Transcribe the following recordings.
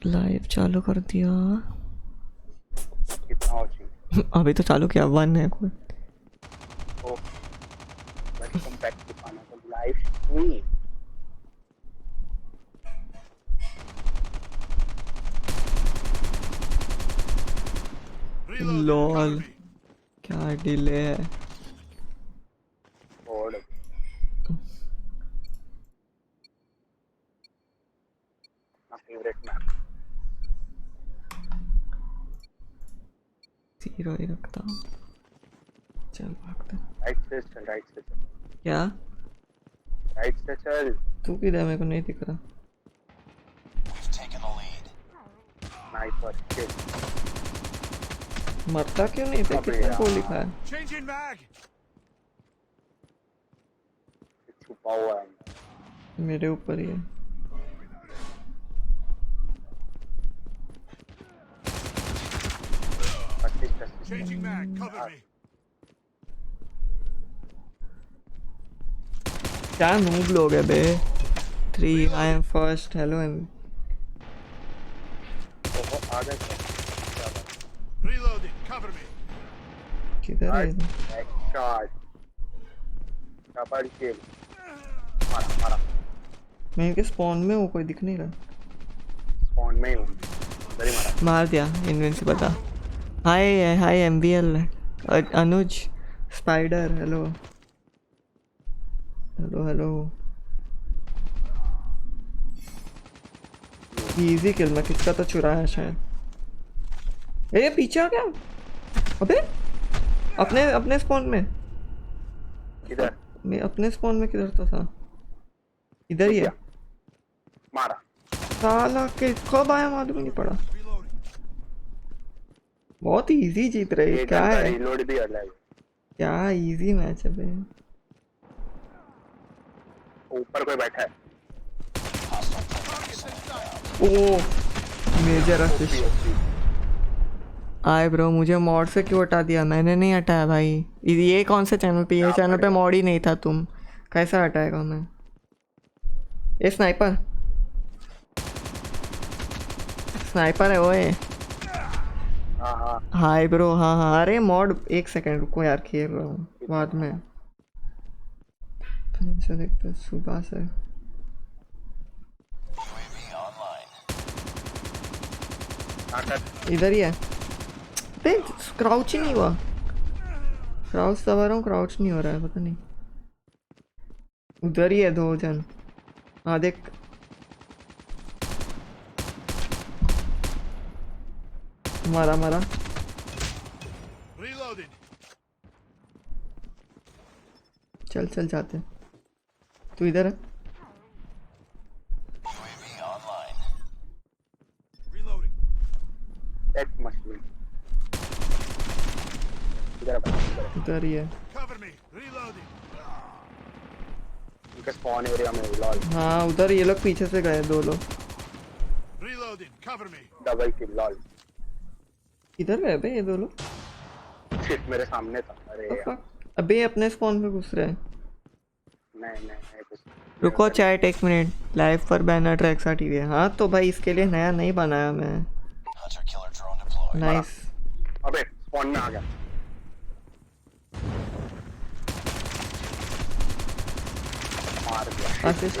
Live चालू कर दिया। कितना हो चाहिए? अभी तो चालू किया 1 है कोई। Oh welcome back to another live stream. LOL क्या डिले है। और माय फेवरेट मैप। 0 ही रखता हूँ। चल भागते। राइट से चल, राइट से चल, क्या राइट से चल। तू किधर, मेरे को नहीं दिख रहा। Sniper shit. मरता क्यों नहीं थे, अबे कितना यार। गोली खाया। छुपा हुआ है मेरे ऊपर ही है। Changing mag, cover me. क्या नूब लोग है बे। 3 I am first. Hello M. आ गए। Reloading, cover me. किधर है शॉट डबल किल। मारा मारा। मैं इनके स्पॉन में हूँ, कोई दिख नहीं रहा। स्पॉन में हूँ, उधर ही मारा। मार दिया इनविंसिबल था। Hi hi MBL Anuj spider. Hello hello hello. Easy kill में किसका तो चुराया शायद। ए पीछे आ गया। अबे अपने अपने स्पॉन में। किधर? मैं अपने स्पॉन में किधर तो था। इधर ही है। मारा। साला के कब आया मालूम ही नहीं पड़ा। बहुत इजी जीत रहे हैं, क्या है। रीलोड भी अलग है। क्या इजी मैच है बे। ऊपर कोई बैठा है। ओ मेजर असिस्ट। आए ब्रो, मुझे मॉड से क्यों हटा दिया। मैंने नहीं हटाया भाई। ये कौन से चैनल पे, ये चैनल पे मॉड ही नहीं था। तुम कैसा हटाएगा मैं। ये स्नाइपर स्नाइपर है ओए। हाँ हाँ हाय ब्रो। हाँ हाँ अरे मॉड 1 सेकंड रुको यार, खेल रहा हूँ बाद में। से देखते सुबह से। इधर ही है। क्राउच ही नहीं हुआ। क्राउच दबा रहा हूँ, क्राउच नहीं हो रहा है, पता नहीं। उधर ही है 2 जन। हाँ देख। मारा मारा। चल चल जाते। तू इधर है। इधर ही है। उनके स्पॉन एरिया में लॉल। हाँ उधर ये लोग पीछे से गए 2 लोग। Double kill lol. इधर गए बे ये 2 लोग। शिट मेरे सामने था। अरे यार। अबे अपने स्पॉन पे घुस रहे हैं। नहीं कुछ। रुको चैट 1 मिनट। लाइव पर बैनर ट्रैक्स टीवी है। हाँ तो भाई इसके लिए नया नहीं बनाया मैं। नाइस। अबे स्पॉन में आ गया। मार दिया। आशीष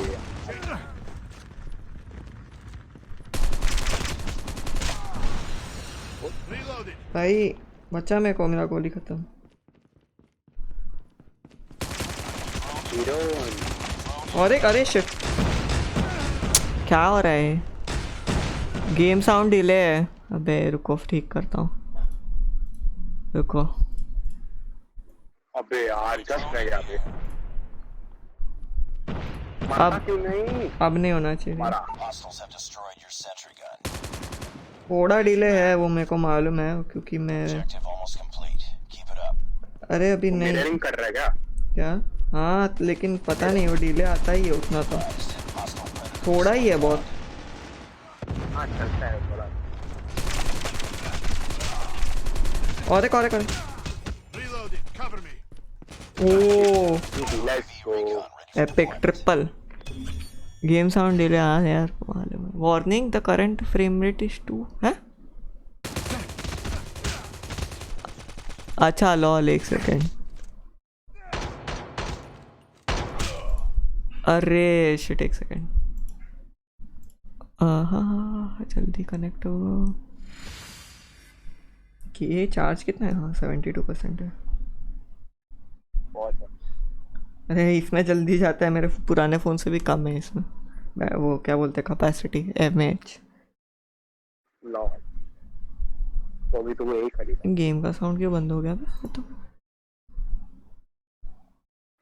भाई बच्चा मेरे को, मेरा गोली खत्म। और एक अरे शिट क्या हो रहा है। गेम साउंड डिले है। अबे रुको ठीक करता हूँ, रुको। अबे यार जस्ट रह गया। अबे अब क्यों नहीं? अब नहीं होना चाहिए। मारा। थोड़ा डिले है वो मेरे को मालूम है, क्योंकि मैं अरे अभी नहीं मिररिंग कर रहा है क्या? क्या। हाँ लेकिन पता नहीं वो डिले आता ही है उतना तो। थोड़ा ही है बहुत। हाँ चलता है थोड़ा। और एक oh let's go. Epic triple. Game sound delay. हाँ यार मालूम है, warning the current frame rate is 2 है। अच्छा लॉल, एक सेकेंड। अरे शिट, एक सेकेंड। हाँ जल्दी कनेक्ट हो। कि ये चार्ज कितना है? हाँ 72% है। बहुत है। अरे इसमें जल्दी जाता है, मेरे पुराने फ़ोन से भी कम है इसमें। वो क्या बोलते हैं, कैपेसिटी, mAh। लॉ तो अभी तो वो यही खरीदा। गेम का साउंड क्यों बंद हो गया बे? तो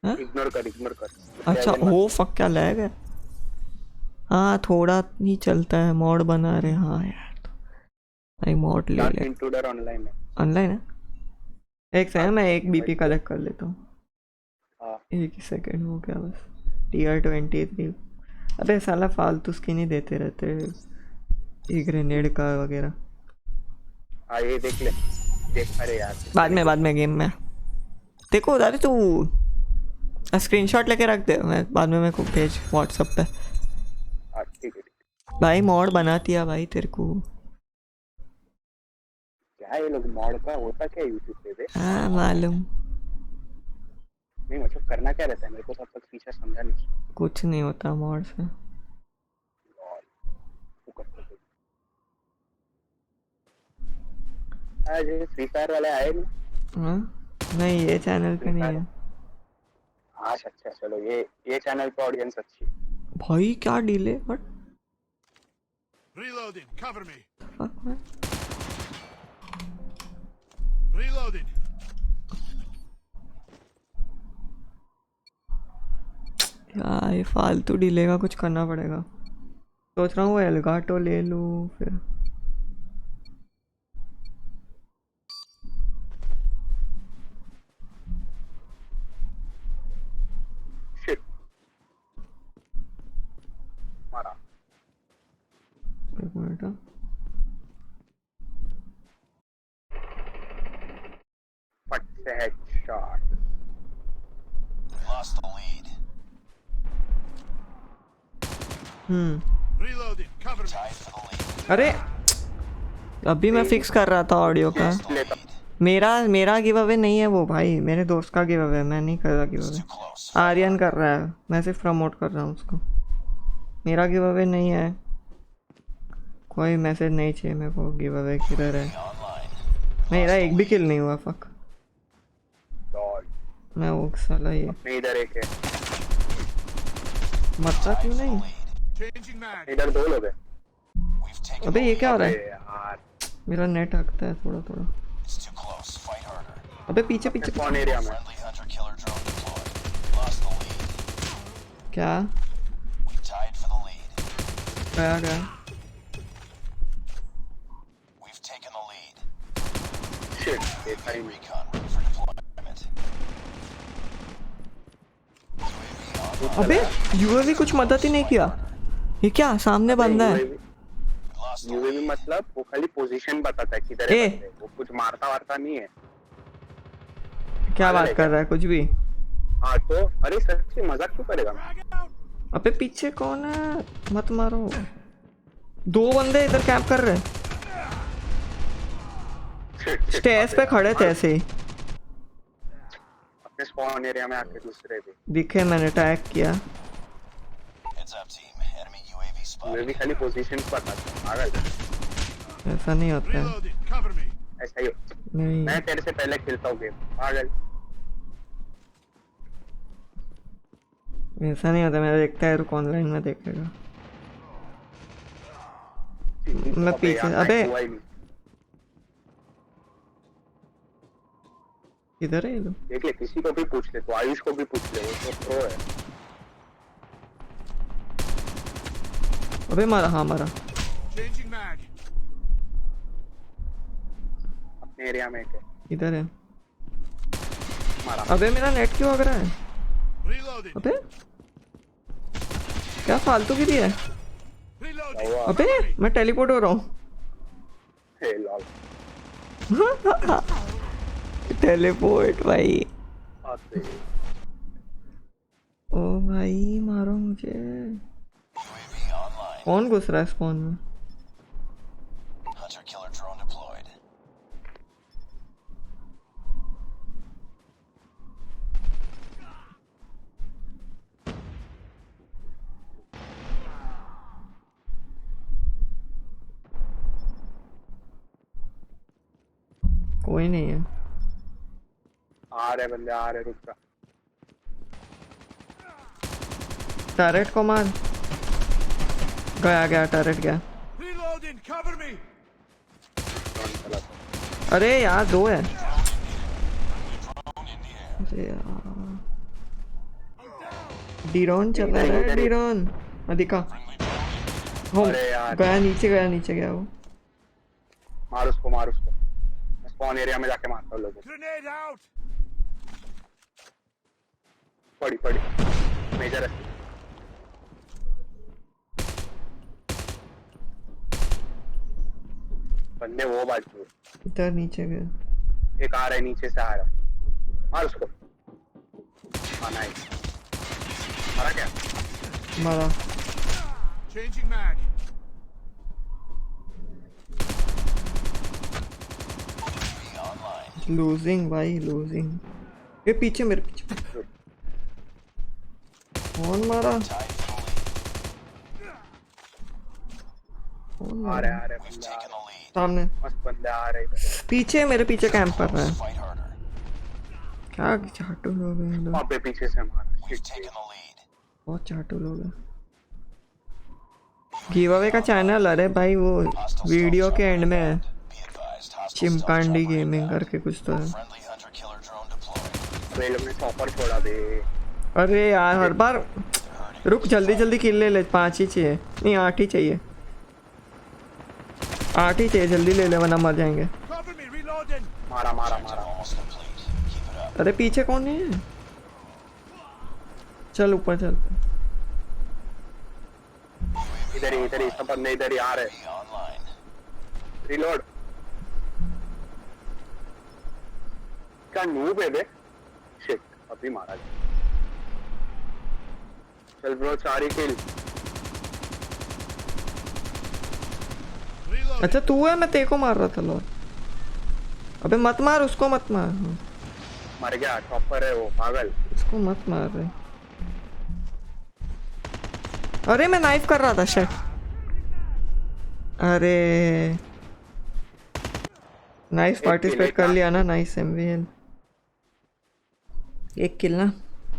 हाँ? इग्नोर कर। अच्छा हो फक, क्या लैग है? हाँ थोड़ा ही चलता है, मॉड बना रहे। हाँ यार तो भाई मॉड ले ले। इंट्रूडर ऑनलाइन है। ऑनलाइन है? एक सेकंड, मैं एक बीपी कलेक्ट कर लेता हूँ। हाँ एक ही सेकंड हो गया बस। TR-23। अबे साला फालतू स्किन ही देते रहते, ये ग्रेनेड का वगैरह। हाँ ये देख ले, देख। अरे यार बाद में गेम में देखो। अरे तू स्क्रीनशॉट लेके रख दे, मैं बाद में मेरे को भेज व्हाट्सएप पे। हाँ ठीक है। भाई मॉड बना दिया भाई तेरे को। क्या ये लोग मॉड का होता क्या यूट्यूब पे बे? हाँ मालूम। नहीं मतलब करना क्या रहता है, मेरे को तो अब तक फीचर समझा नहीं। कुछ नहीं होता मॉड से। आज फ्री फायर वाले आए नहीं? हाँ नहीं, ये चैनल पे नहीं है आज। अच्छा चलो, ये चैनल पे ऑडियंस अच्छी है। भाई। क्या delay, but Reloading. Cover me. Fuck man. Reloading. यार ये फालतू डिले का कुछ करना पड़ेगा। सोच रहा हूँ वो एलगाटो ले लूँ फिर। शिट मारा। एक मिनट हाँ। फट से headshot. Lost the lead. Reloading. Cover me. Tied for the lead. अरे अभी मैं फिक्स कर रहा था ऑडियो का। लेता मेरा गिव अवे नहीं है वो भाई, मेरे दोस्त का गिव अवे। मैं नहीं कर रहा give away, Too close. Aryan कर रहा है। मैं सिर्फ प्रमोट कर रहा हूँ उसको। मेरा गिव अवे नहीं है। कोई मैसेज नहीं चाहिए मेरे को। गिव अवे किधर है? Online. मेरा एक भी किल नहीं हुआ। Fuck, lol. मैं वो साला ये अपने इधर एक है, मरता क्यों नहीं? Changing mag. इधर दो लोग हैं। We've taken अबे ये क्या हो रहा अबे है? यार मेरा नेट हकता है थोड़ा थोड़ा। It's too close. Fight harder. अबे पीछे पीछे कौन एरिया में? Friendly hunter killer drone deployed. Lost the lead. क्या We tied for the lead. गया गया? We've taken the lead. Shit देखा ही नहीं। Recon ready for deployment. UAV on. अबे यूएवी कुछ मदद ही नहीं किया। ये क्या सामने बंदा है? Lost the UAV lead. मतलब वो खाली पोजीशन बताता है किधर है ए! बंदे, वो कुछ मारता वारता नहीं है। क्या बात कर रहा है कुछ भी? हाँ तो अरे सच्ची मजाक क्यों करेगा मैं? Frag out. अबे पीछे कौन है? मत मारो। दो बंदे इधर कैंप कर रहे हैं। शिट, स्टेयर्स पे खड़े थे ऐसे ही। अपने स्पॉन एरिया में आके दूसरे भी। दिखे, मैंने अटैक किया। Heads up, team. Enemy UAV spotted. UAV खाली पोजीशन बताता है। पागल, ऐसा नहीं होता है। Reloading. Cover me. ऐसा ही हो। नहीं मैं तेरे से पहले खेलता हूँ गेम। पागल। ऐसा नहीं होता। मेरा देखता है रुक, ऑनलाइन में देखेगा। मैं पीछे- यार, अबे! हुआ ही नहीं। किधर है ये लोग? देख ले, किसी को भी पूछ ले, तो आयुष को भी पूछ ले, वो तो प्रो है। अबे मारा, हाँ मारा। Changing mag. अपने एरिया में एक है। इधर है। मारा। अबे मेरा नेट क्यों लग रहा है? Reloading. अबे क्या फालतू की है? Reloading. हुआ? अबे मैं टेलीपोर्ट हो रहा हूँ। हे लॉल। टेलीपोर्ट भाई। आते। ओ भाई मारो मुझे। UAV online. कौन घुस रहा है स्पॉन में? Hunter killer drone deployed. कोई नहीं है। आ रहे बंदे, आ रहे, रुक जा। टैरेट को मार। गया गया टैरेट गया। Reloading. Cover me. ड्रोन चला था। अरे यार दो है। Drone in the air. अरे यार डीरोन चल रहा है डीरोन। अधिका हो अरे यार। गया नीचे गया वो। मार उसको, मार उसको। मैं स्पॉन एरिया में जाके मारता हूँ लोगों को। Grenade out. पड़ी पड़ी मेजर है। बंदे वो बाजू, इधर नीचे गया। एक आ रहा है, नीचे से आ रहा है। मार उसको। आना है। मारा क्या? मारा। Changing mag. Be online. Losing भाई लूजिंग। ये पीछे मेरे पीछे। कौन मारा? Tied for the lead. कौन आ मारा? रहे, आ रहे We've बंदे, आ taken रहे। the lead. सामने मस्त बंदे आ रहे इधर। पीछे मेरे पीछे कैंप कर रहा है। Fight harder. क्या चाटू लोग हैं इधर। वहाँ पे पीछे से मारा। We've Shit, taken the lead. बहुत चाटू लोग हैं। गिव अवे का चैनल अरे भाई वो वीडियो के एंड में है। Be advised, hostile चिमकांडी stealth chopper gaming inbound. करके कुछ तो है। Friendly hunter killer drone deployed. तो ये लोग ने चॉपर छोड़ा दे। अरे यार हर बार रुक जल्दी जल्दी किल ले ले। 5 ही चाहिए नहीं 8 ही चाहिए। 8 ही चाहिए जल्दी ले ले वरना मर जाएंगे। Cover me. Reloading. मारा मारा Objective मारा। almost complete. Keep it up. अरे पीछे कौन है? चल ऊपर चल। इधर ही सब बंदे इधर ही आ रहे। Be online. रिलोड। क्या नूब है बे? शिट, अभी मारा। चल ब्रो, 4 ही किल। Reloading. अच्छा तू है मैं तेरे को मार रहा था लो। अबे मत मार उसको मत मार। मर गया, चॉपर है वो पागल। उसको मत मार रहे। अरे मैं नाइफ कर रहा था शिट। अरे नाइस पार्टिसिपेट कर लिया ना। नाइस एमवीएल। एक किल ना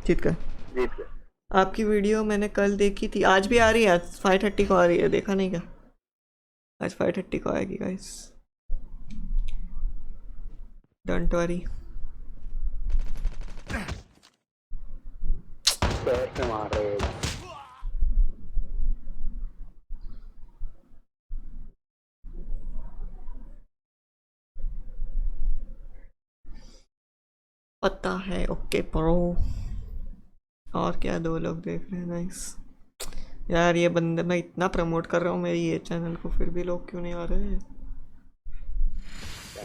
जीत कर। जीत गए। आपकी वीडियो मैंने कल देखी थी। आज भी आ रही है। आज 5:30 को आ रही है। देखा नहीं क्या? आज 5:30 को आएगी गाइस। Don't worry. पैर से मार रहे हो। पता है ओके प्रो। और क्या 2 लोग देख रहे हैं। नाइस यार ये बंदे मैं इतना प्रमोट कर रहा हूँ मेरी ये चैनल को फिर भी लोग क्यों नहीं आ रहे?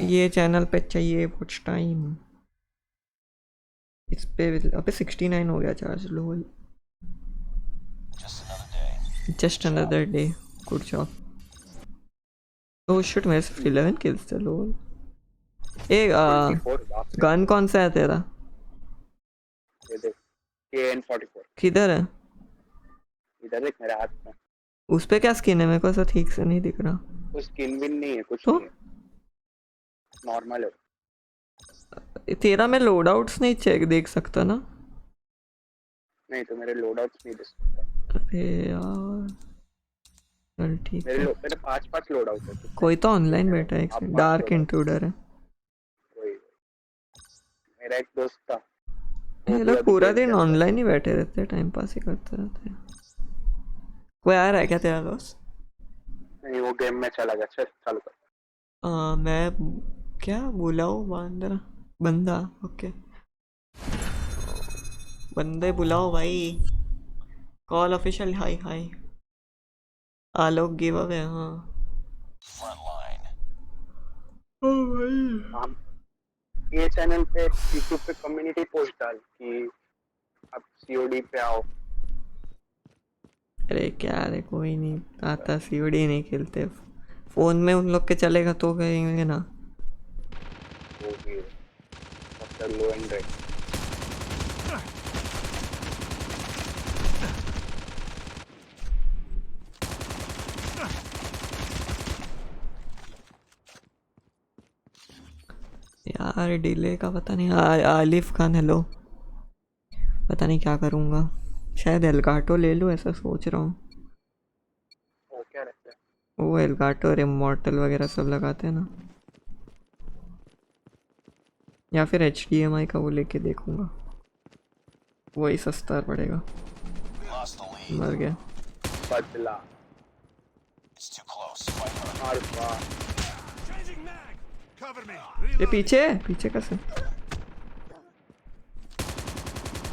ये चैनल पे चाहिए कुछ टाइम। इस पे अबे 69 हो गया चार्ज। लोल Just another day. Just another day. Good job. Oh shit मेरे सिर्फ 11 किल्स थे। लोल ए 44, बाप रे। गन कौन सा है तेरा? ये देख, KN-44। किधर है? इधर देख मेरे हाथ में। उस पे क्या स्किन है? मेरे को ऐसा ठीक से नहीं दिख रहा। कोई स्किन विन नहीं है, कुछ तो? नहीं है। नॉर्मल है। तेरा मैं लोड आउट्स नहीं चेक देख सकता ना? नहीं तो मेरे लोड आउट्स नहीं दे सकता। अरे यार चल ठीक है। मेरे 5 लोड आउट है। कोई तो ऑनलाइन बैठा है। एक आप डार्क बात करो। इंट्रूडर है। कोई मेरा एक दोस्त था। ये लोग पूरा दिन ऑनलाइन ही बैठे रहते हैं। टाइम पास ही करते रहते हैं। कोई आ रहा है क्या तेरा दोस्त? नहीं, वो गेम में चला गया। चल चालू कर। मैं क्या बुलाओ बंदा? ओके बंदे बुलाओ भाई। कॉल ऑफिशियल हाय हाय। आलोक गिव अवे। हाँ Frontline. हम ये चैनल पे यूट्यूब पे कम्युनिटी पोस्ट डाल कि आप COD पे आओ। अरे क्या रे, कोई नहीं आता, सीओडी नहीं खेलते। फोन में उन लोग के चलेगा तो कहेंगे ना। वो भी है, सबसे लो एंड है। यार डिले का पता नहीं। आलिफ खान हेलो। पता नहीं क्या करूँगा, शायद एलगाटो ले लूँ, ऐसा सोच रहा हूँ। वो क्या रहता है? वो एलगाटो और इमॉर्टल वगैरह सब लगाते हैं ना, या फिर HDMI का वो लेके देखूँगा, वही सस्ता पड़ेगा। Lost the lead. मर गया। बदला It's too close. Fight hard. मार वाह। Changing mag. Cover me. ये Reloading. पीछे पीछे कैसे?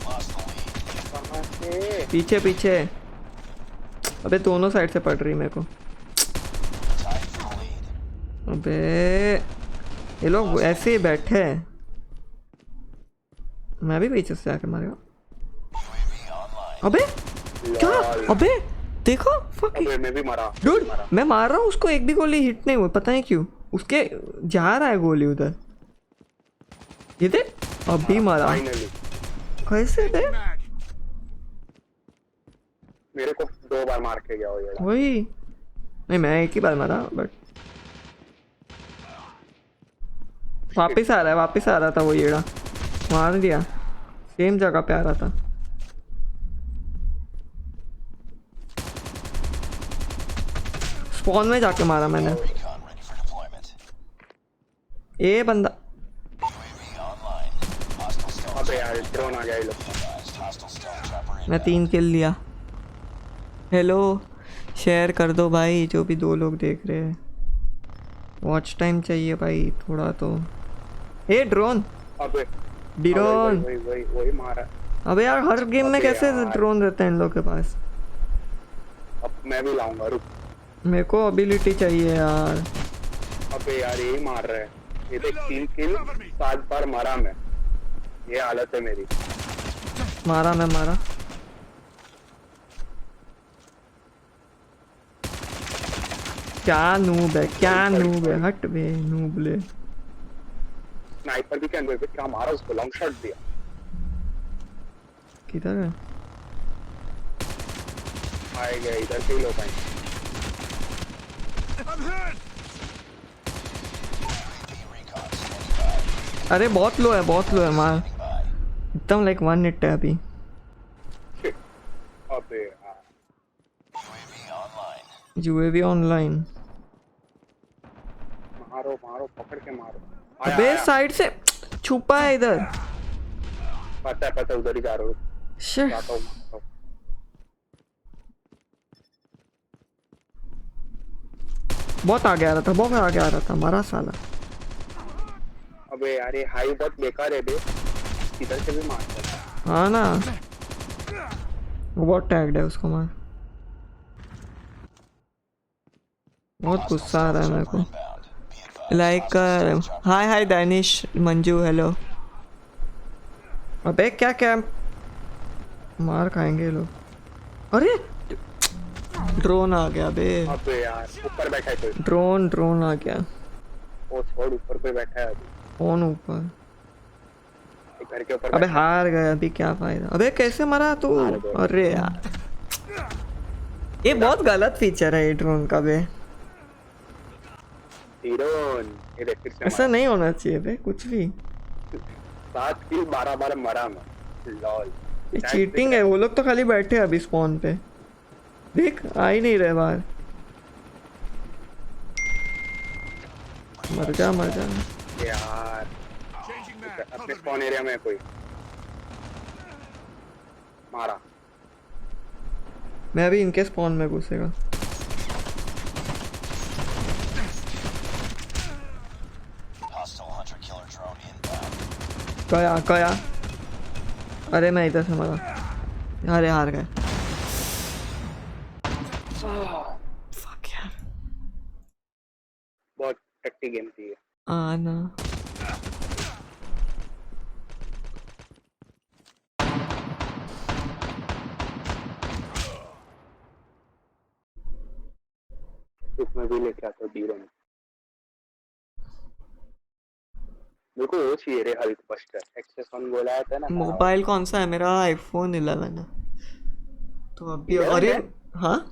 Lost the lead. कहाँ से? पीछे पीछे। अबे दोनों साइड से पड़ रही मेरे को। Tied for the lead. अबे ये लोग ऐसे ही बैठे हैं, मैं भी पीछे से आके मारेगा। UAV online. अबे क्या? लॉल। अबे देखो फक अबे मैं भी मरा। डूड, मरा। मैं मार रहा हूँ उसको, एक भी गोली हिट नहीं हुई, पता नहीं क्यों। उसके जा रहा है गोली उधर, ये देख अभी मारा। फाइनली कैसे बे? Changing mag. मेरे को 2 बार मार के गया वो ये। वही नहीं, मैं एक ही बार मारा, बट वापिस आ रहा है, वापिस आ रहा था वो येड़ा, मार दिया। सेम जगह पे आ रहा था। स्पॉन में जाके मारा मैंने। Recon ready for deployment. ये बंदा UAV online. Hostile stealth. अबे यार ड्रोन आ गया ये लोग। Advised. Hostile stealth chopper मैं 3 किल लिया। हेलो, शेयर कर दो भाई, जो भी 2 लोग देख रहे हैं। वॉच टाइम चाहिए भाई थोड़ा तो। ए ड्रोन, अबे ड्रोन। वही वही वही मारा। अबे यार हर गेम में अबे कैसे यार। ड्रोन रहते हैं इन लोग के पास? अब मैं भी लाऊंगा, रुक। मेरे को एबिलिटी चाहिए यार। अबे यार यही मार रहा है। ये देख 3 किल 7 बार मारा मैं। ये हालत है मेरी। मारा मैं, मारा। क्या नूब है, क्या नूब है, हट बे नूबले। स्नाइपर भी कैन पे क्या मारा उसको, लॉन्ग शॉट दिया। किधर है? आए गए इधर से ही लोग आए। I'm hurt. recon standing by. अरे बहुत लो है, बहुत लो है, मार Standing by. एकदम लाइक 1 हिट है अभी। अबे यार UAV online. UAV online. मारो मारो, पकड़ के मारो। आया, अबे आया। साइड से छुपा है इधर। पता है उधर ही जा रहा हूँ। शिट, जाता हूँ, मारता हूँ। बहुत आगे आ रहा था, बहुत आगे आ रहा था, मारा साला। अबे यार ये हाई बहुत बेकार है बे, इधर से भी मारता है। हाँ ना, वो बहुत टैग्ड है, उसको मार। बहुत गुस्सा आ रहा है मेरे को। Inbound. Be advised. Like hi hi Danish Manju hello. अबे क्या क्या मार खाएंगे ये लोग। अरे ड्रोन आ गया बे, अबे यार ऊपर बैठा है कोई। ड्रोन आ गया। वो छोड़, ऊपर कोई बैठा है अभी। कौन ऊपर? एक घर के ऊपर अबे बैठा है। हार गया, अभी क्या फायदा। अबे कैसे मरा तू? हार गए। अरे यार ये बहुत गलत फीचर है ये ड्रोन का बे, हीरोन ये देख फिर से ऐसा नहीं होना चाहिए बे कुछ भी। 7 किल 12 बार मरा मैं। लॉल ये चीटिंग है। वो लोग तो खाली बैठे हैं अभी स्पॉन पे, देख आ ही नहीं रहे बाहर। मर जा मर जा। यार Changing mag. अपने Cover me. स्पॉन एरिया में कोई मारा। मैं अभी इनके स्पॉन में घुसेगा। Hostile hunter killer drone inbound. गया गया। अरे मैं इधर से मरा। अरे हार गए। Fuck यार। बहुत टट्टी गेम थी ये। आना उसमें भी लेके आता डीरो में। मेरे को वो चाहिए रे हल्क बस्टर एक्सेस ऑन बोला था ना। मोबाइल कौन सा है? मेरा आईफोन 11 है। तो अभी 11 अरे है? हाँ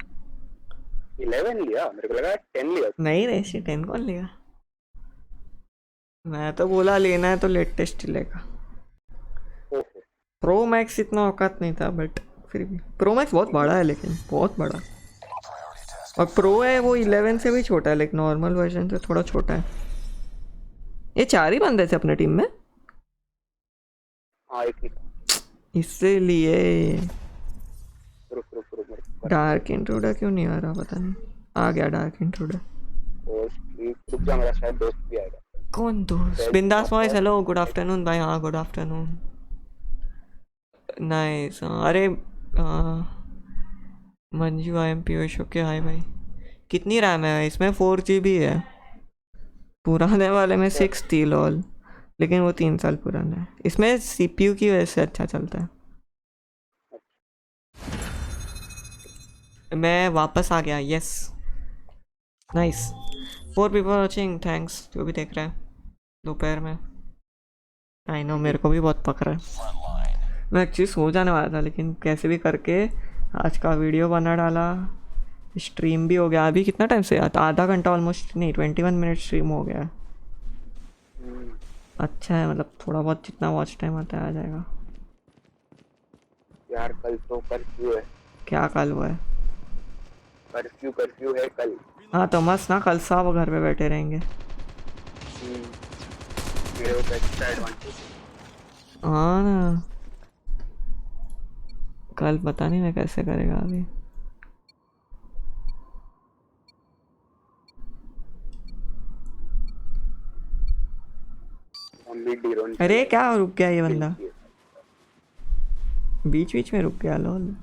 11 लिया, मेरे को लगा 10 लिया। नहीं रे, 10 कौन लेगा? मैं तो बोला लेना है तो लेटेस्ट ही लेगा। ओहो, प्रो मैक्स इतना औकात नहीं था, बट फिर भी प्रो मैक्स बहुत बड़ा है, लेकिन बहुत बड़ा। और प्रो है वो 11 से भी छोटा है, लेकिन नॉर्मल वर्जन से थोड़ा छोटा है। ये 4 ही बंदे थे अपने टीम में, हाँ एक इसीलिए। रुक रुक रुक मेरे को डार्क इंट्रूडर क्यों नहीं आ रहा, पता नहीं। आ गया डार्क इंट्रूडर। रुक जा, मेरा शायद दोस्त भी आएगा। कौन दोस्त? बिंदास वॉइस, हेलो गुड आफ्टरनून भाई। हाँ गुड आफ्टरनून। नाइस। अरे Manju I am Piyush, okay hi भाई। कितनी रैम है इसमें? 4 GB है। पुराने वाले में 6 थी लॉल, लेकिन वो 3 साल पुराना है। इसमें CPU की वजह से अच्छा चलता है। मैं वापस आ गया, yes nice. 4 people watching, thanks जो भी देख रहा है दोपहर में। आई नो मेरे को भी बहुत पक रहा है। मैं एक्चुअली सो जाने वाला था, लेकिन कैसे भी करके आज का वीडियो बना डाला। स्ट्रीम भी हो गया। अभी कितना टाइम से? आधा घंटा ऑलमोस्ट, नहीं 21 मिनट स्ट्रीम हो गया। अच्छा है, मतलब थोड़ा बहुत जितना वॉच टाइम आता है आ जाएगा। यार कल तो कर्फ्यू है। क्या कल हुआ है? कर्फ्यू है कल। हाँ तो मस्त ना, कल सब घर पे बैठे रहेंगे। मेरे को एक्स्ट्रा एडवांटेज। हाँ ना, कल पता नहीं मैं कैसे करेगा अभी। हम भी डीरोन। अरे क्या रुक गया ये बंदा? बीच बीच में रुक गया लोल।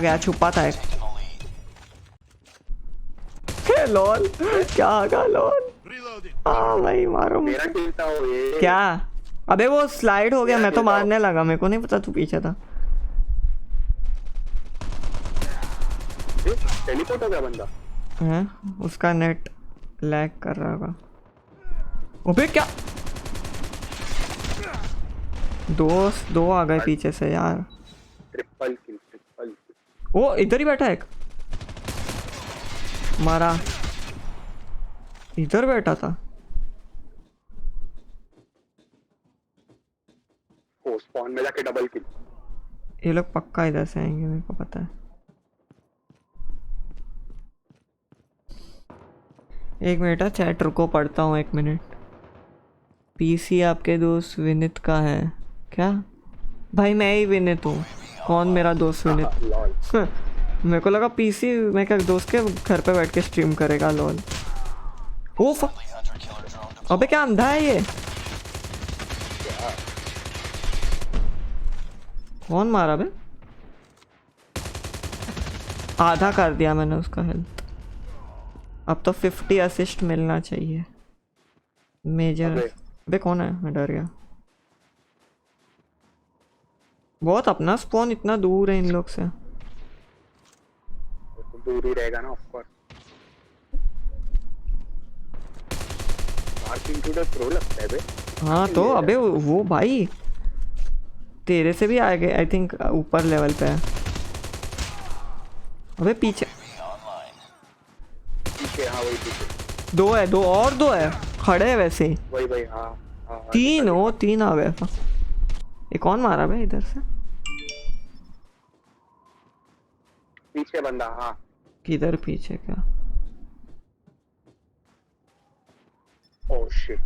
गया छुपा था एक। लोल क्या आगा लोल। Reloading. हाँ भाई मारो मेरा किल था वो ये। क्या? अबे वो स्लाइड हो गया, मैं तो मारने लगा, मेरे को नहीं पता तू पीछे था। टेलीपोर्ट हो गया बंदा। हैं? उसका नेट लैग कर रहा होगा। अबे क्या? दो आ गए पीछे से यार। ट्रिपल किल। वो इधर ही बैठा है एक। मारा, इधर बैठा था। ओ स्पॉन में जाके डबल किल। ये लोग पक्का इधर से आएंगे, मेरे को पता है। एक मिनट, चैट रुको, पढ़ता हूँ 1 मिनट। पीसी आपके दोस्त विनित का है क्या? भाई मैं ही विनित हूँ। कौन मेरा दोस्त विनित? लॉल। मेरे को लगा पीसी मैं क्या दोस्त के घर पे बैठ के स्ट्रीम करेगा लॉल। ओ अबे क्या अंधा है ये? कौन मारा बे? आधा कर दिया मैंने उसका हेल्थ। अब तो 50 असिस्ट मिलना चाहिए। मेजर बे कौन है? मैं डर गया बहुत। अपना स्पॉन इतना दूर है इन लोग से। तो दूर ही रहेगा ना of course. Dark intruder pro लगता है बे। हाँ तो अबे वो भाई तेरे से भी आएगा आई थिंक, ऊपर लेवल पे है। अबे पीछे हाँ वही पीछे। दो है खड़े है वैसे ही। वही भाई हाँ। 3 आ गया था। ये कौन मारा बे इधर से? पीछे बंदा। हाँ किधर पीछे क्या? Oh shit.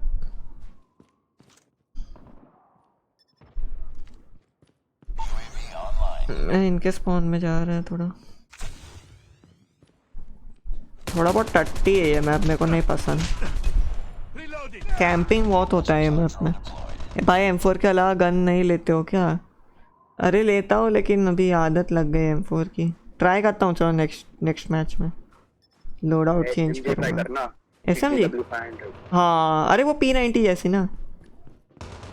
मैं इनके स्पॉन में जा रहा है। थोड़ा बहुत टट्टी है ये मैप, मेरे को नहीं पसंद। Reloading. कैंपिंग बहुत होता है ये मैप में। भाई M4 के अलावा गन नहीं लेते हो क्या? अरे लेता हूँ, लेकिन अभी आदत लग गई M4 की। ट्राई करता हूँ, चलो नेक्स्ट मैच में लोड आउट चेंज करूँगा। SMG? हाँ अरे वो P90 जैसी ना।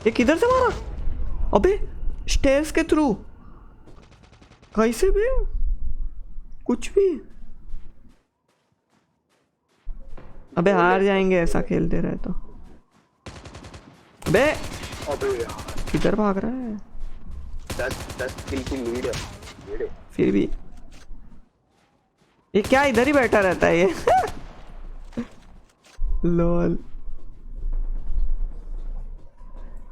ये किधर से मारा? अबे स्टेयर्स के थ्रू कैसे भी कुछ भी। अबे हार जाएंगे ऐसा खेलते रहे तो। अबे अबे यार किधर भाग रहा है 10 किल की लीड है ये। फिर भी ये क्या इधर ही बैठा रहता है ये लॉल।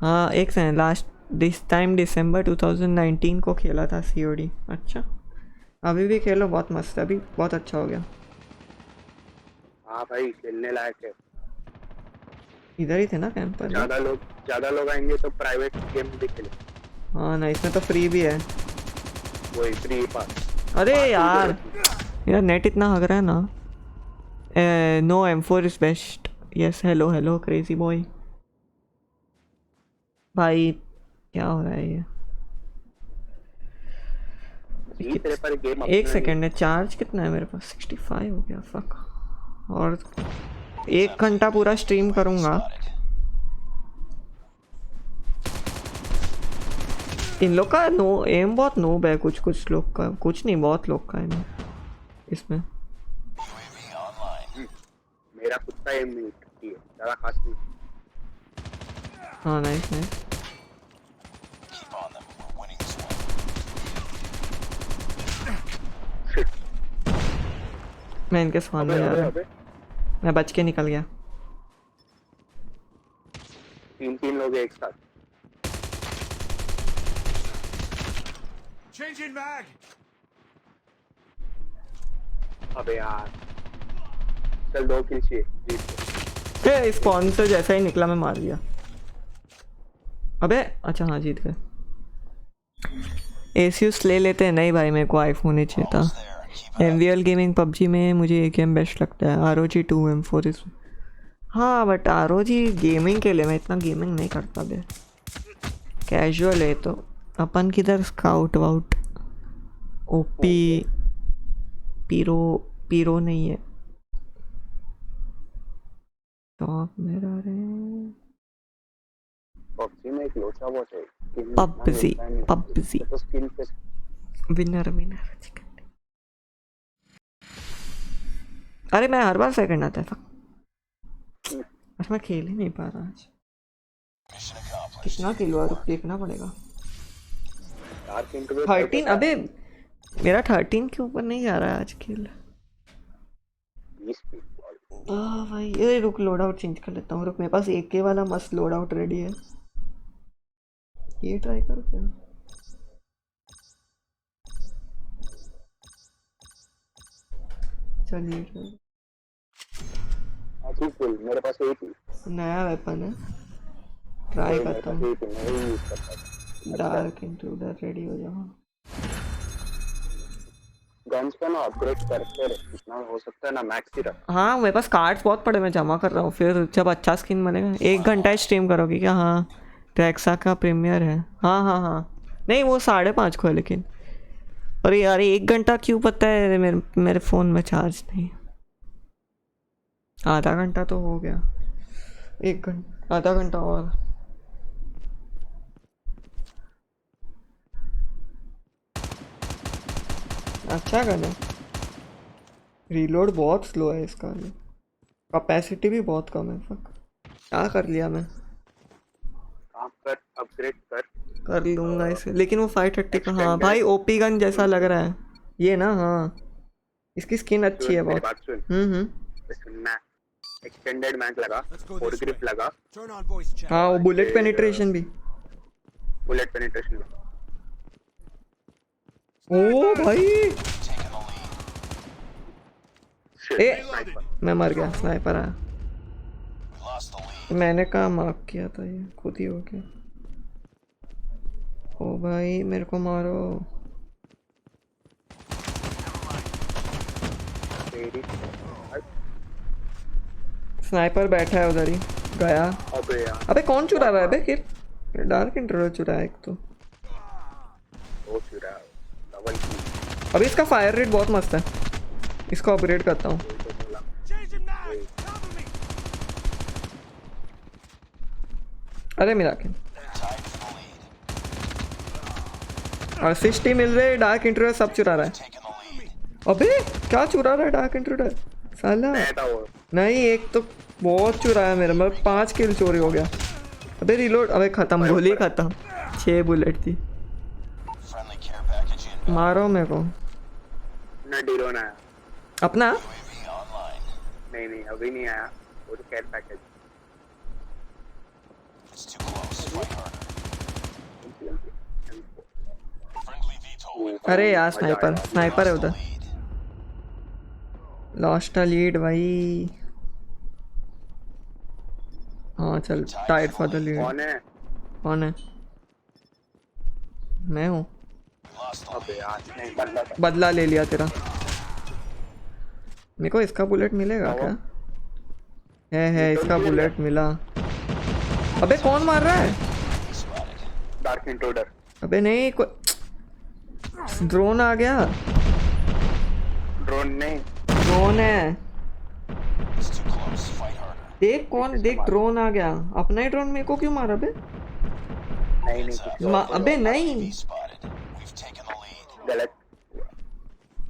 हाँ एक सेकंड, लास्ट दिस टाइम दिसंबर 2019 को खेला था COD। अच्छा अभी भी खेलो, बहुत मस्त है, अभी बहुत अच्छा हो गया। हाँ भाई खेलने लायक है। इधर ही थे ना कैंप पर। ज्यादा लोग आएंगे तो प्राइवेट गेम भी खेले। हाँ ना, इसमें तो फ्री भी है। वही फ्री पास। अरे यार मेरा नेट इतना हग रहा है ना। No M4 is best. Yes hello hello crazy boy. भाई क्या हो रहा है ये? तेरे पर गेम एक सेकंड है, चार्ज कितना है मेरे पास? 65 हो गया। फक। और 1 घंटा पूरा स्ट्रीम करूंगा। इन लोग का नो एम बहुत नोब है, कुछ लोग का, कुछ नहीं बहुत लोग का है इसमें। मेरा खुद का एम नहीं है, ज्यादा खास नहीं। हाँ nice nice. Keep on them. We're winning this one. मैं इनके सामने जा रहा हूँ। मैं बच के निकल गया। 3 लोग हैं एक साथ। Changing mag. अबे यार चल 2 किल चाहिए जीत गए। ये स्पॉन से जैसा ही निकला मैं मार दिया। अबे अच्छा हाँ जीत गए। Asus ले लेते हैं। नहीं भाई मेरे को आईफोन ही चाहिए था। MVL गेमिंग PUBG में मुझे ये गेम बेस्ट लगता है। ROG 2 M4 इस। हाँ बट ROG गेमिंग के लिए, मैं इतना गेमिंग नहीं करता बे, कैजुअल है। तो अपन किधर स्काउट वाउट OP पीरो नहीं है। टॉप में रह रहे हैं। पबजी में एक लोचा बहुत है। पबजी तो स्किन पे विनर चिकन। अरे मैं हर बार सेकंड आता है। अच्छा मैं खेल ही नहीं पा रहा आज। Mission accomplished. कितना किल हुआ रुक देखना पड़ेगा। 13 अबे मेरा 13 के ऊपर नहीं जा रहा है आज खेल। 20 भाई ये रुक लोड आउट चेंज कर लेता हूँ। रुक मेरे पास AK वाला मस्त लोड आउट रेडी है। ये ट्राई करो क्या? चलिए फुल मेरे पास एक ही नया वेपन है, ट्राई करता हूँ। नहीं यूज करता। डार्क इंट्रूडर रेडी हो जाओ। गन्स को ना अपग्रेड करते रहे जितना हो सकता है ना, मैक्स ही रख। हाँ मेरे पास कार्ड्स बहुत पड़े, मैं जमा कर रहा हूँ। फिर जब अच्छा स्किन बनेगा। 1 घंटा स्ट्रीम करोगी क्या? हाँ ट्रैक्सा का प्रीमियर है। हाँ नहीं वो 5:30 को है लेकिन। अरे यार 1 घंटा क्यों पता है? मेरे फ़ोन में चार्ज नहीं। आधा घंटा तो हो गया। 1 घंटा आधा घंटा और। अच्छा गाना। रीलोड बहुत स्लो है इसका, कैपेसिटी भी बहुत कम है। फक क्या कर लिया मैं? आप कर अपग्रेड कर लूँगा इसे, लेकिन वो 530 का। हाँ भाई OP गन जैसा लग रहा है ये ना। हाँ इसकी स्किन अच्छी है बहुत। बात सुन। सुनना, एक्सटेंडेड मैग लगा और ग्रिप लगा। Turn on voice chat. हाँ वो बुलेट पेनिट्रेशन भी। बुलेट पेनिट्रेशन लगा। ओ भाई Taking the lead. Shit, A sniper। मैं मर गया। स्नाइपर आया। We lost the lead. मैंने कहा मार्क किया था, ये खुद ही हो गया। ओ भाई मेरे को मारो। तेरी स्नाइपर बैठा है उधर ही। गया। अबे यार अबे कौन चुरा रहा है बे? फिर डार्क इंट्रोडर चुरा है एक तो। वो चुरा डबल किल। अभी इसका फायर रेट बहुत मस्त है, इसको अपग्रेड करता हूँ। तो बोला Changing mag. Cover me. अरे मिला के Tied for the lead. Assist ही मिल रहे, डार्क इंट्रूडर सब चुरा रहा है। Taking the lead. अबे क्या चुरा रहा है डार्क इंट्रूडर साला। मैं था वो। नहीं एक तो बहुत चुराया मेरा, मतलब 5 किल चोरी हो गया। अबे रिलोड, अबे खत्म, गोली खत्म, 6 बुलेट थी। Friendly care package inbound. मारो मेरे को ना ड्रोन आया। अपना। UAV online. नहीं अभी नहीं आया, वो तो care package. It's too close. Fight harder. Friendly VTOL. अरे यार स्नाइपर है उधर। Lead. लॉस्ट लीड भाई। हाँ चल, टाइट फॉर द लीड। कौन है? कौन है? मैं हूँ। Lost the अबे lead. यार नहीं बदला था। बदला ले लिया तेरा। मेरे को इसका बुलेट मिलेगा क्या? है इसका बुलेट मिला। अबे कौन मार रहा है? Spotted. Dark intruder. अबे नहीं, कोई ड्रोन आ गया। ड्रोन नहीं। ड्रोन है, It's too close. Fight harder. देख कौन, देख ड्रोन आ गया। अपना ही ड्रोन मेरे को क्यों मारा बे? नहीं किसी और को। अबे नहीं, UAV spotted. We've taken the lead. गलत।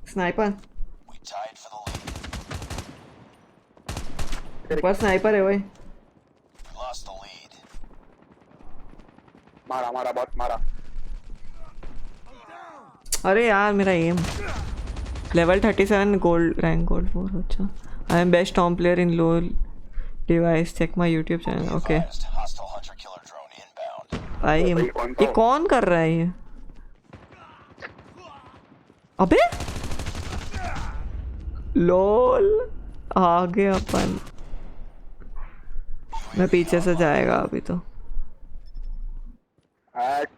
Sniper We tied for the lead. ऊपर स्नाइपर है भाई। We lost the lead. मारा बहुत मारा। अरे यार मेरा M level 37 gold rank gold 4। अच्छा, I am best tom player in low device, check my YouTube channel. Okay Advised. Hostile hunter killer drone inbound. भाई, ये कौन कर रहा है ये? अबे लोल आ गए अपन। मैं पीछे से जाएगा अभी तो। हट।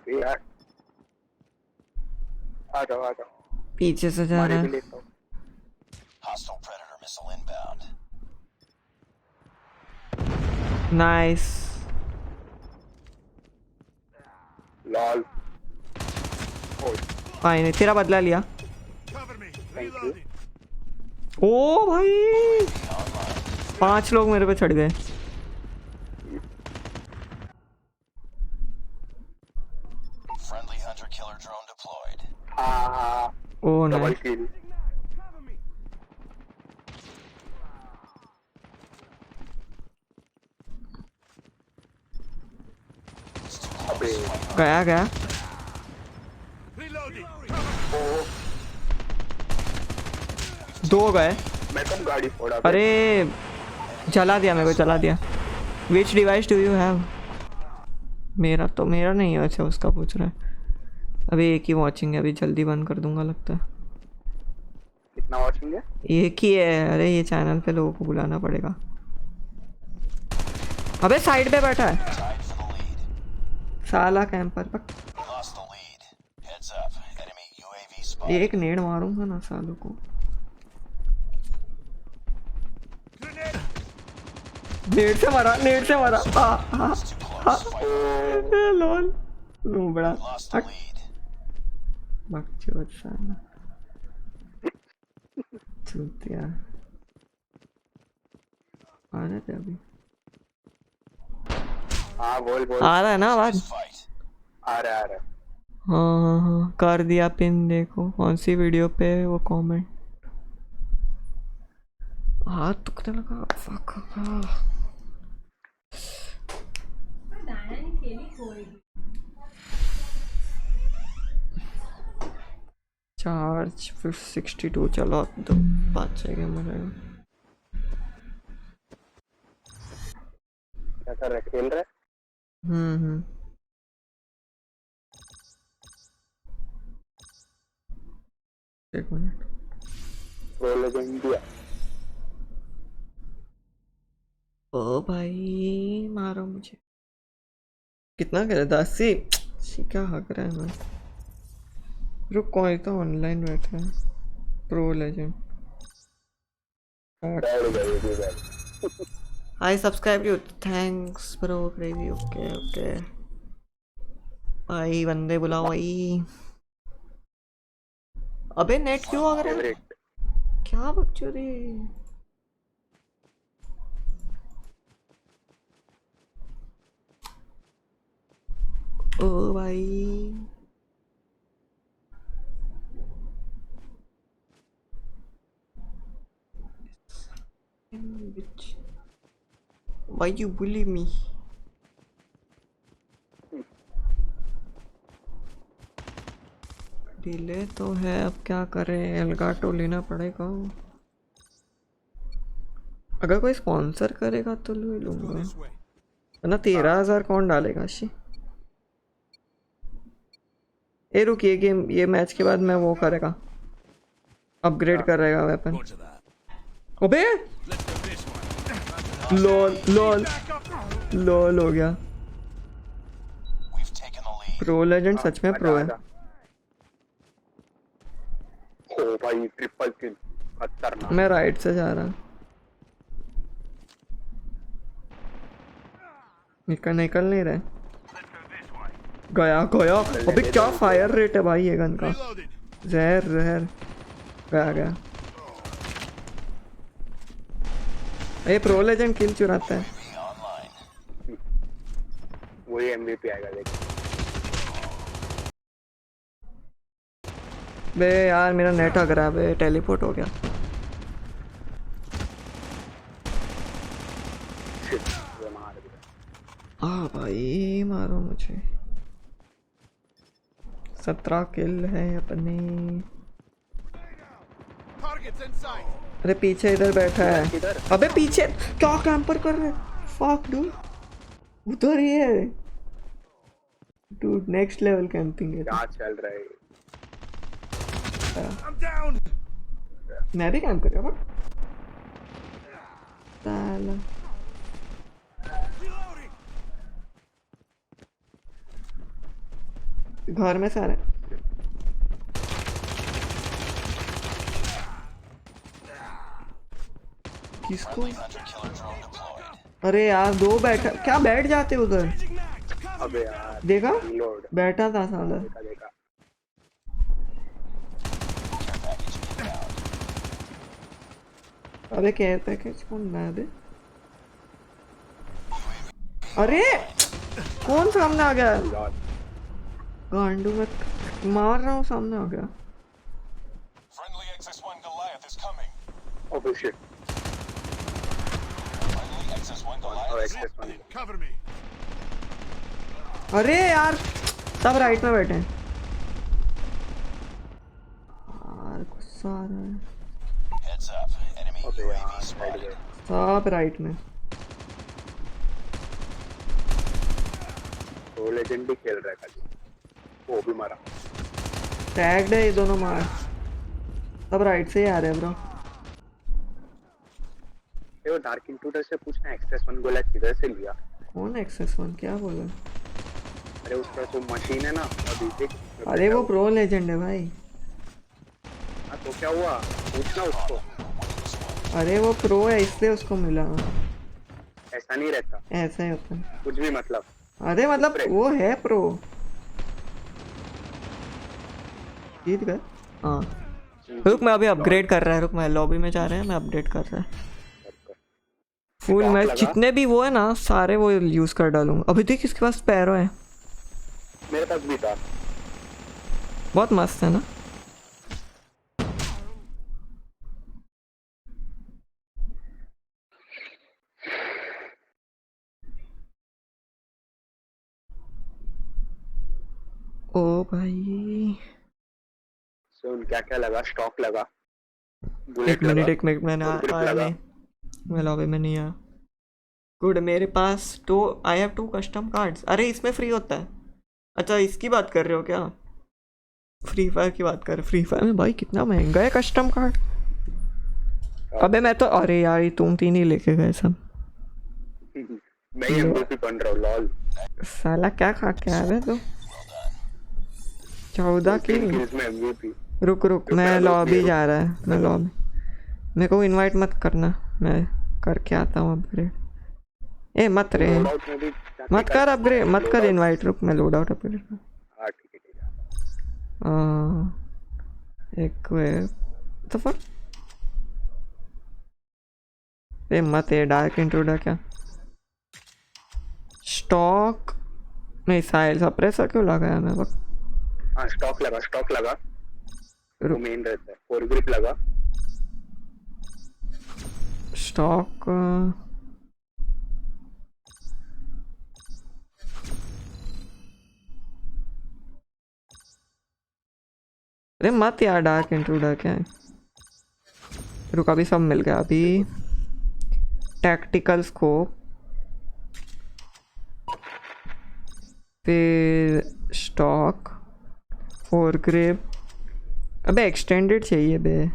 यार आ जाओ। पीछे से जा मारे रहा भी है। लेता हूँ। Hostile predator missile inbound. Nice. Lol. Fine, तेरा बदला लिया। Cover me. Thank you. Reloading. ओ भाई 5 लोग मेरे पे चढ़ गए। Friendly hunter killer drone deployed. हाँ ओ डबल नाइस। किल। Cover me. अबे गया Reloading. ओ 2 गए। मैं कब गाड़ी फोड़ा। अरे जला दिया मेरे को, जला दिया। विच डिवाइस डू यू हैव? मेरा नहीं है वैसे, उसका पूछ रहा है। अभी एक ही वॉचिंग है, अभी जल्दी बंद कर दूंगा लगता है। कितना वॉचिंग है? एक ही है। अरे ये चैनल पे लोगों को बुलाना पड़ेगा। अबे साइड पे बैठा है Tied for the lead. साला कैंपर पर। We lost the lead. Heads up. Enemy UAV spotted. एक नेड मारूंगा ना सालों को। Grenade. नेड से मारा It's too close. Fight harder. Lol no बड़ा Lost the lead. बकचोद साला चूतिया। आ रहे थे अभी, हाँ बोल आ रहा है ना आवाज? Fight. आ रहा है। हाँ कर दिया पिन। देखो कौन सी वीडियो पे वो कमेंट। हाथ दुखने लगा। फक। चार्ज 62। चलो अब तो 5 सेकंड में रहेगा। क्या कर रहा है? खेल रहा है? एक minute. Pro legend India. Oh भाई मारो मुझे। कितना करे? 10 से क्या हक रहा है? मैं रुक, कोई तो ऑनलाइन बैठा है। Pro legend. I subscribe you, thanks bro crazy. Okay भाई बंदे बुलाओ भाई। अबे नेट क्यों आ रहा है? क्या बकचोदी। ओ भाई bitch. Why you bully me? Delay तो है, अब क्या करें, एल्गाटो लेना पड़ेगा। अगर कोई स्पॉन्सर करेगा तो ले लूंगा, This way. वरना 13,000 कौन डालेगा। शी ए रुक, ये गेम, ये मैच के बाद मैं वो करेगा, अपग्रेड करेगा वेपन। Roger that. अबे Let's do this one. Lol lol Back up. लोल हो गया। We've taken the lead. Pro legend सच में प्रो है। ओ भाई ट्रिपल किल, खतरनाक। मैं राइट से जा रहा, निकल नहीं रहे। गया गया, अबे क्या फायर रेट है भाई ये गन का। Reloaded. जहर जहर गया। ये प्रो लेजेंड किल चुराता है। Be online. वही एमवीपी आएगा देख। बे यार मेरा नेट आ गया, बे टेलीपोर्ट हो गया। ये मार दिया। आ भाई मारो मुझे। 17 किल है अपने। Targets in sight. अरे पीछे इधर बैठा है। किधर? अबे पीछे क्या कैंपर कर रहे, फक डूड, उधर ही है डूड। नेक्स्ट लेवल कैंपिंग है। क्या चल रहा है? I'm down. मैं भी कैंप कर रहा हूँ। साला Reloading. घर में सारे किसको। Hunter killer drone deployed. अरे यार दो बैठा, क्या बैठ जाते उधर। Changing mag. Cover. अबे यार देखा रीलोड। बैठा था साला। देखा देखा। Care package inbound. अबे केयर पैकेज कौन लाया बे। अरे कौन सामने आ गया। यार गांडू में मार रहा हूँ, सामने आ गया। Friendly XS-1 Goliath is coming. Oh shit. Friendly XS-1 और Goliath is access one. Cover me. अरे यार सब राइट में बैठे हैं यार, गुस्सा आ रहा है। heads up. Enemy अबे UAV यार साइड spotted. गए। सब राइट में। तो लेजेंड भी खेल रहा है खाली। वो भी मारा। टैग्ड है ये दोनों, मार। सब राइट से ही आ रहे हैं ब्रो। ये वो डार्क इंट्रूडर से पूछना एक्सेस वन गोला किधर से लिया। कौन XS1 क्या बोला। अरे उसका जो मशीन है ना अभी देख। अरे वो प्रो लेजेंड है भाई। हाँ तो क्या हुआ, पूछना उसको। अरे वो प्रो है इसलिए उसको मिला। ऐसा नहीं रहता, ऐसा ही होता है। कुछ भी मतलब। अरे मतलब वो है प्रो। जीत गए। हाँ रुक, मैं अभी अपग्रेड कर रहा है। रुक, मैं लॉबी में जा रहे हैं, मैं अपडेट कर रहा है फुल। मैं जितने भी वो है ना सारे वो यूज कर डालूंगा। अभी देख इसके पास पैरो है, मेरे पास भी था। बहुत मस्त है ना। ओ भाई सुन क्या क्या लगा, स्टॉक लगा, एक बुलेट मिनट लगा, एक मिनट, मैंने grip आया लगा। नहीं, मैं लॉबी में नहीं आया। गुड, मेरे पास तो आई हैव 2 कस्टम कार्ड्स। अरे इसमें फ्री होता है। अच्छा इसकी बात कर रहे हो क्या, फ्री फायर की बात कर रहे हो। फ्री फायर में भाई कितना महंगा है कस्टम कार्ड। अबे मैं तो, अरे यार ये तुम 3 ही लेके गए सब। मैं ही एमवीपी बन रहा हूँ लॉल। साला क्या खा के आ रहे तो 14 की। kills में एमवीपी। रुक रुक, मैं लॉबी जा रहा है, मैं लॉबी। मेरे को इनवाइट मत करना, मैं करके आता हूँ अपग्रेड। ए मत रे, लोडआउट में भी मत कर अपग्रेड, मत कर इनवाइट। रुक मैं लोड आउट अपग्रेड। हाँ ठीक है ठीक है। एक तो फक ए मत, ये डार्क इंट्रूडर क्या स्टॉक नहीं साइल सप्रेसर क्यों लगाया मैं बस हाँ स्टॉक लगा वो रुक। मेन रहता है। 4 ग्रिप लगा। स्टॉक अरे मत यार डार्क इंट्रूडर क्या है। रुक अभी सब मिल गया। अभी टैक्टिकल स्कोप फिर स्टॉक 4 ग्रिप। अबे एक्सटेंडेड चाहिए बे।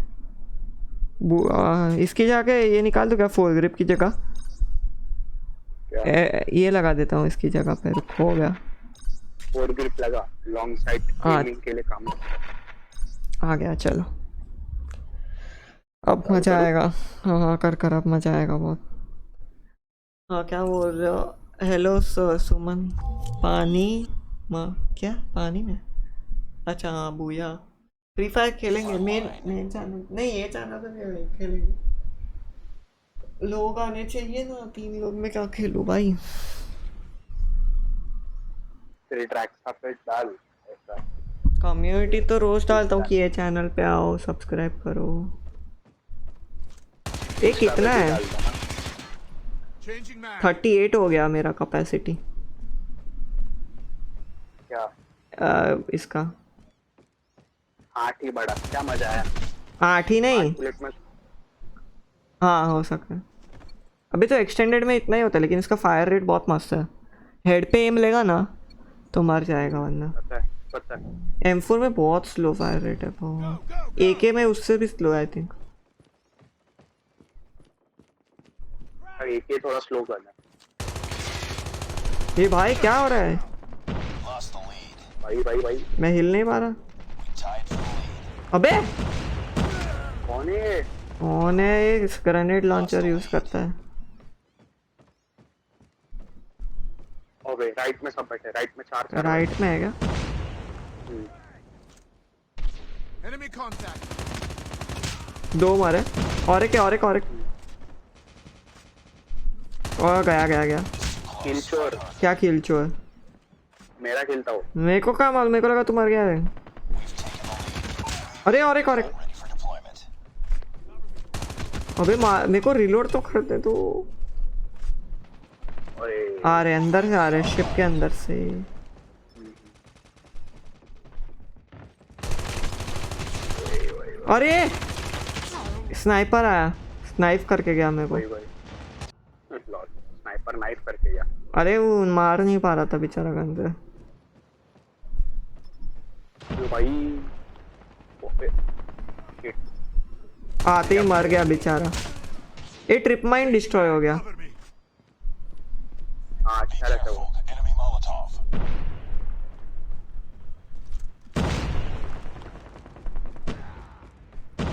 इसकी जाके ये निकाल दो क्या 4 ग्रिप की जगह। ये लगा देता हूँ इसकी जगह पे। रुक हो गया 4 ग्रिप लगा लॉन्ग साइड हाँ। एमिंग के लिए काम आ गया चलो। अब मजा आएगा। हाँ कर अब मजा आएगा बहुत। हाँ क्या बोल रहे हो। हेलो सुमन। पानी माँ क्या पानी में। अच्छा हाँ बूया फ्री फायर खेलेंगे। मेन चैनल नहीं ये चैनल तो नहीं खेलेंगे। लोग आने चाहिए ना। 3 लोग में क्या खेलूँ भाई। तेरे ट्रैक्स का फिर डाल ऐसा। कम्युनिटी तो रोज डालता हूँ कि ये चैनल पे आओ सब्सक्राइब करो। ये कितना है। डालता ना। Changing mag. 38 हो गया मेरा कैपेसिटी क्या इसका। 8 ही बड़ा क्या मजा आया। 8 ही नहीं। 8 बुलेट में हाँ हो सकता है। अभी तो एक्सटेंडेड में इतना ही होता है लेकिन इसका फायर रेट बहुत मस्त है। हेड पे एम लेगा ना तो मर जाएगा वरना। पता है। M4 में बहुत स्लो फायर रेट है बहुत। AK में उससे भी स्लो आई थिंक। एक ही थोड़ा स्लो करना। ये भाई क्या हो रहा है। Lost the lead. भाई मैं हिल नहीं पा रहा। We tied for the lead. अबे कौन है। कौन है ये ग्रेनेड लॉन्चर यूज करता है। ओबे राइट में सब बैठे। राइट में 4 राइट में है क्या। Enemy contact. 2 मारे और एक और गया किल चोर क्या किल चोर। मेरा खेलता हो। मेरे को क्या मालूम। मेरे को लगा तू मर गया है। अरे और एक Ready for deployment. अबे मेरे को रिलोड तो कर दे तू। अरे आ रहे अंदर से आ रहे शिप के अंदर से। अरे स्नाइपर आया। स्नाइप करके गया मेरे को। भाई स्नाइपर नाइफ करके गया। अरे वो मार नहीं पा रहा था बेचारा गन से। जो भाई ओबे आते ही मर गया बेचारा। ये ट्रिप माइन डिस्ट्रॉय हो गया। Cover me. हाँ अच्छा रहता है वो। Enemy Molotov.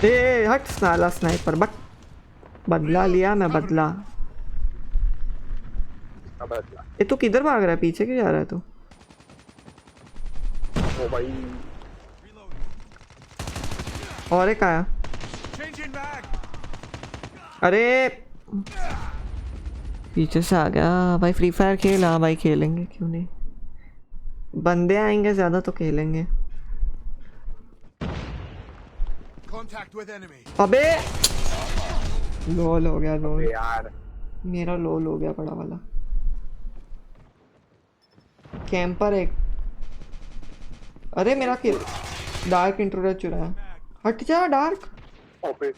ए हट साला स्नाइपर बदला लिया मैं बदला। इसका बदला। ये तू किधर भाग रहा है। पीछे क्यों जा रहा है तू। ओ भाई और एक आया। Changing mag. अरे पीछे से आ गया भाई। फ्री फायर खेल। हाँ भाई खेलेंगे क्यों नहीं। बंदे आएंगे ज्यादा तो खेलेंगे। Contact with enemy. अबे लोल हो गया लोल। यार मेरा लोल हो गया बड़ा वाला। कैंपर एक। अरे मेरा किल डार्क इंट्रूडर चुराया। हट जा डार्क। ओबे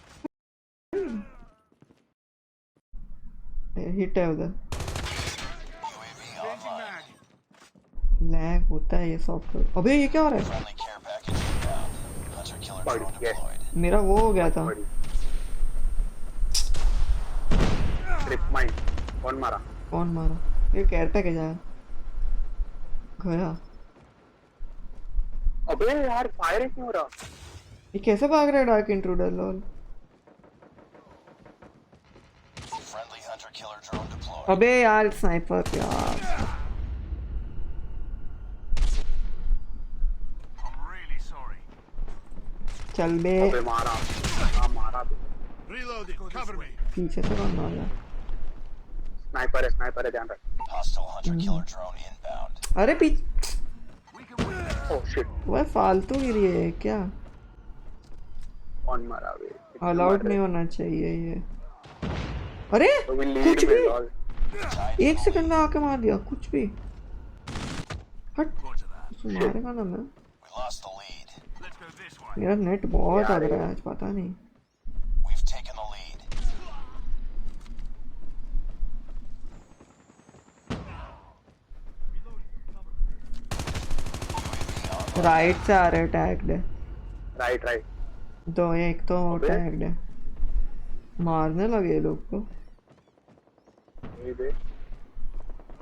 हिट है उधर। Changing mag. लैग होता है ये सॉफ्टवेयर। अबे ये क्या हो रहा है। Friendly care package inbound. Hunter killer Buddy, drone yes. deployed. मेरा वो हो गया था। बड़ी ट्रिप माइन कौन मारा। कौन मारा। ये कैर पे के जाया गया। अबे यार फायर क्यों हो रहा। ये कैसे भाग रहा है डार्क इंट्रूडर लोल। Friendly hunter killer drone deployed. अबे यार स्नाइपर यार। I'm really sorry. चल बे। अबे मारा। हाँ मारा तो। Reloading. Cover me. पीछे से कौन मार रहा है। स्नाइपर है ध्यान रख। Hostile hunter killer drone inbound. अरे पीछे ओह शिट, वह फालतू गिरी है क्या? कौन मारा बे? कितने ऑल आउट मार रहे? नहीं होना चाहिए ये। अरे तो भी कुछ लीड भी में लॉल। 1 सेकंड में आके मार दिया कुछ भी। हट Roger that. उसको मारेगा ना मैं। We lost the lead. Let's go this way. मेरा नेट बहुत यार चल रहा ये- है आज पता नहीं। We've taken the lead. Right से आ रहे टैग्ड है राइट राइट। दो, एक तो अबे। टैग्ड है। मारने लगे ये लोग तो। ये देख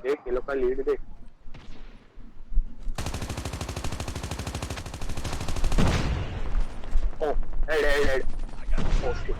देख, ये लोग का लीड देख। Oh head head head. Oh shit.